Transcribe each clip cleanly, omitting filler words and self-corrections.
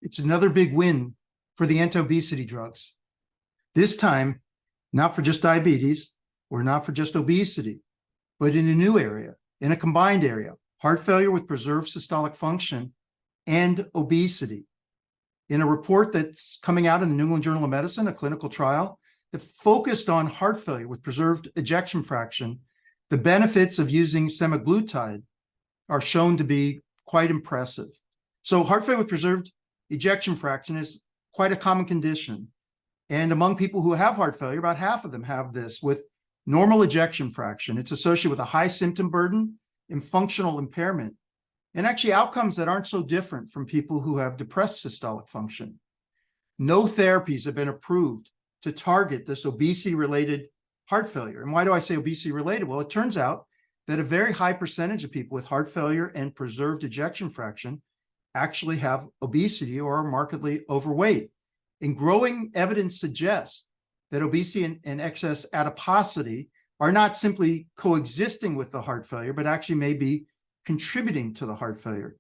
it's another big win for the anti-obesity drugs. This time, not for just diabetes or not for just obesity, but in a new area, in a combined area, heart failure with preserved systolic function and obesity. In a report that's coming out in the New England Journal of Medicine, a clinical trial that focused on heart failure with preserved ejection fraction, the benefits of using semaglutide are shown to be quite impressive. So heart failure with preserved ejection fraction is quite a common condition. And among people who have heart failure, about half of them have this with normal ejection fraction. It's associated with a high symptom burden and functional impairment, and actually outcomes that aren't so different from people who have depressed systolic function. No therapies have been approved to target this obesity-related heart failure. And why do I say obesity-related? Well, it turns out that a very high percentage of people with heart failure and preserved ejection fraction actually have obesity or are markedly overweight. And growing evidence suggests that obesity and excess adiposity are not simply coexisting with the heart failure, but actually may be contributing to the heart failure.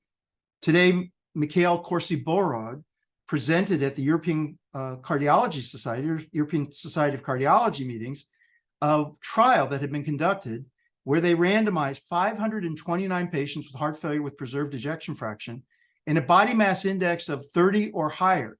Today, Mikhail Corsi-Borod presented at the European Cardiology Society, or European Society of Cardiology meetings, a trial that had been conducted where they randomized 529 patients with heart failure with preserved ejection fraction and a body mass index of 30 or higher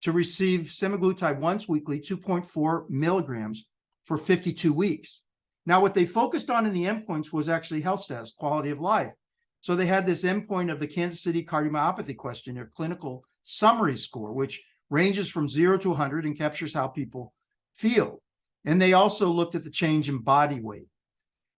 to receive semaglutide once weekly, 2.4 milligrams for 52 weeks. Now, what they focused on in the endpoints was actually health status, quality of life. So they had this endpoint of the Kansas City Cardiomyopathy Questionnaire clinical summary score, which ranges from 0 to 100 and captures how people feel. And they also looked at the change in body weight.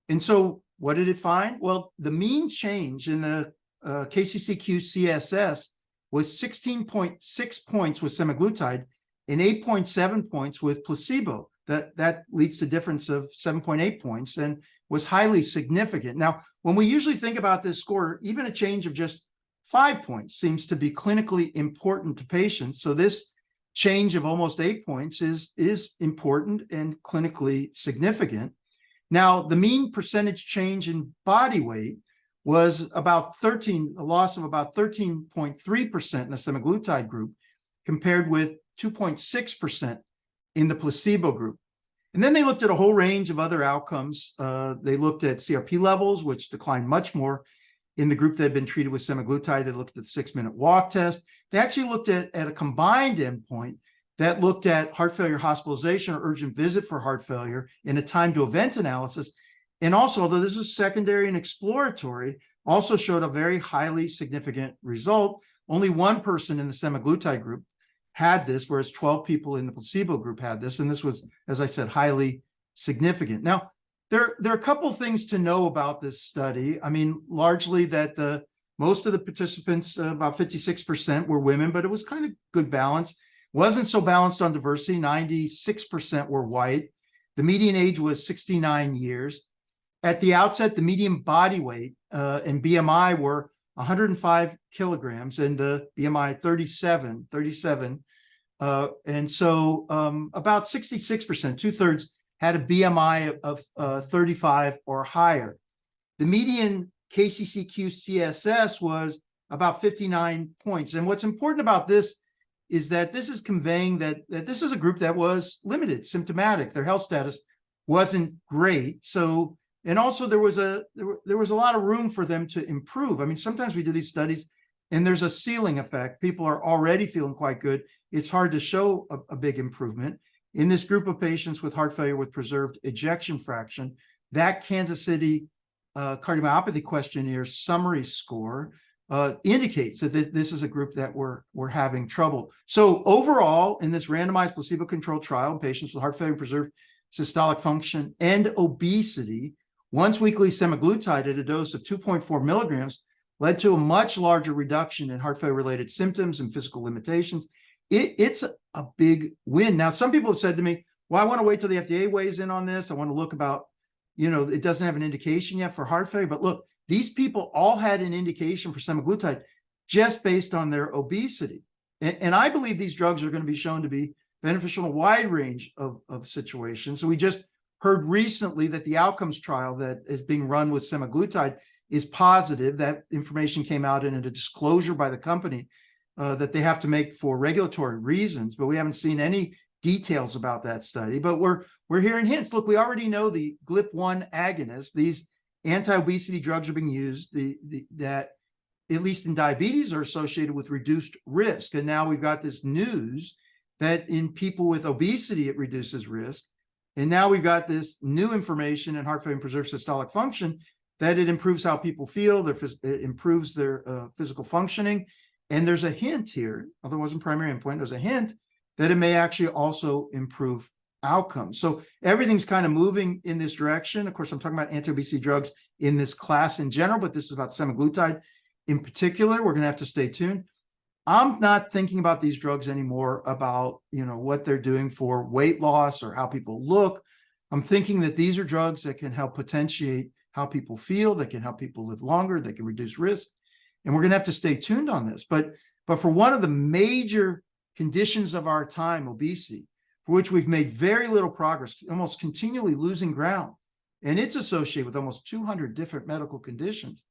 And so what did it find? Well, the mean change in the KCCQ CSS was 16.6 points with semaglutide and 8.7 points with placebo. That leads to a difference of 7.8 points and was highly significant. Now, when we usually think about this score, even a change of just 5 points seems to be clinically important to patients. So this change of almost 8 points is important and clinically significant. Now, the mean percentage change in body weight was about a loss of about 13.3% in the semaglutide group, compared with 2.6% in the placebo group. And then they looked at a whole range of other outcomes. They looked at CRP levels, which declined much more in the group that had been treated with semaglutide. They looked at the 6-minute walk test. They actually looked at a combined endpoint that looked at heart failure hospitalization or urgent visit for heart failure in a time to event analysis. And also, although this is secondary and exploratory, also showed a very highly significant result. Only one person in the semaglutide group had this, whereas 12 people in the placebo group had this. And this was, as I said, highly significant. Now, there are a couple of things to know about this study. I mean, largely that most of the participants, about 56%, were women, but it was kind of good balance. Wasn't so balanced on diversity. 96% were white. The median age was 69 years. At the outset, the median body weight and BMI were 105 kilograms and the BMI 37. And so about 66%, 2/3, had a BMI of 35 or higher. The median KCCQ CSS was about 59 points. And what's important about this is that this is conveying that this is a group that was limited, symptomatic. Their health status wasn't great. So, and also there was a lot of room for them to improve. I mean, sometimes we do these studies and there's a ceiling effect. People are already feeling quite good. It's hard to show a big improvement. In this group of patients with heart failure with preserved ejection fraction, that Kansas City Cardiomyopathy Questionnaire summary score indicates that this is a group that we're having trouble. So overall, in this randomized placebo-controlled trial in patients with heart failure, preserved systolic function, and obesity, once weekly semaglutide at a dose of 2.4 milligrams led to a much larger reduction in heart failure-related symptoms and physical limitations. It's a big win. Now, some people have said to me, well, I want to wait till the FDA weighs in on this. I want to look about, it doesn't have an indication yet for heart failure. But look, these people all had an indication for semaglutide just based on their obesity. And I believe these drugs are going to be shown to be beneficial in a wide range of situations. So we just heard recently that the outcomes trial that is being run with semaglutide is positive. That information came out in a disclosure by the company that they have to make for regulatory reasons, but we haven't seen any details about that study. But we're hearing hints. Look, we already know the GLP-1 agonists, these anti-obesity drugs are being used, that at least in diabetes are associated with reduced risk. And now we've got this news that in people with obesity, it reduces risk. And now we've got this new information in heart failure and preserved systolic function that it improves how people feel, it improves their physical functioning. And there's a hint here, although it wasn't primary endpoint, there's a hint that it may actually also improve outcomes. So everything's kind of moving in this direction. Of course, I'm talking about anti-obesity drugs in this class in general, but this is about semaglutide in particular. We're going to have to stay tuned. I'm not thinking about these drugs anymore about, what they're doing for weight loss or how people look. I'm thinking that these are drugs that can help potentiate how people feel, that can help people live longer, they can reduce risk. And we're going to have to stay tuned on this. But for one of the major conditions of our time, obesity, for which we've made very little progress, almost continually losing ground, and it's associated with almost 200 different medical conditions,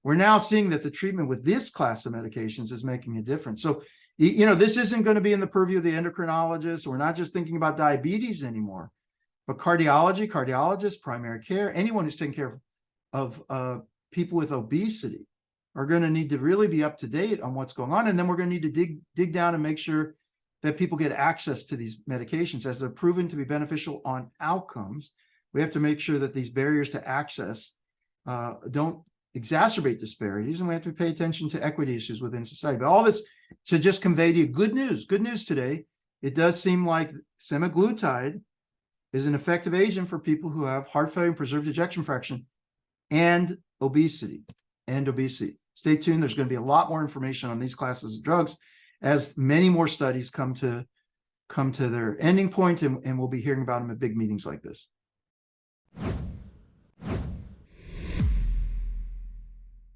we're now seeing that the treatment with this class of medications is making a difference. So, this isn't going to be in the purview of the endocrinologist. We're not just thinking about diabetes anymore, but cardiology, cardiologists, primary care, anyone who's taking care of people with obesity are going to need to really be up to date on what's going on. And then we're going to need to dig down and make sure that people get access to these medications as they're proven to be beneficial on outcomes. We have to make sure that these barriers to access don't exacerbate disparities, and we have to pay attention to equity issues within society. But all this to just convey to you good news today. It does seem like semaglutide is an effective agent for people who have heart failure and preserved ejection fraction and obesity. Stay tuned. There's going to be a lot more information on these classes of drugs as many more studies come to their ending point, and we'll be hearing about them at big meetings like this.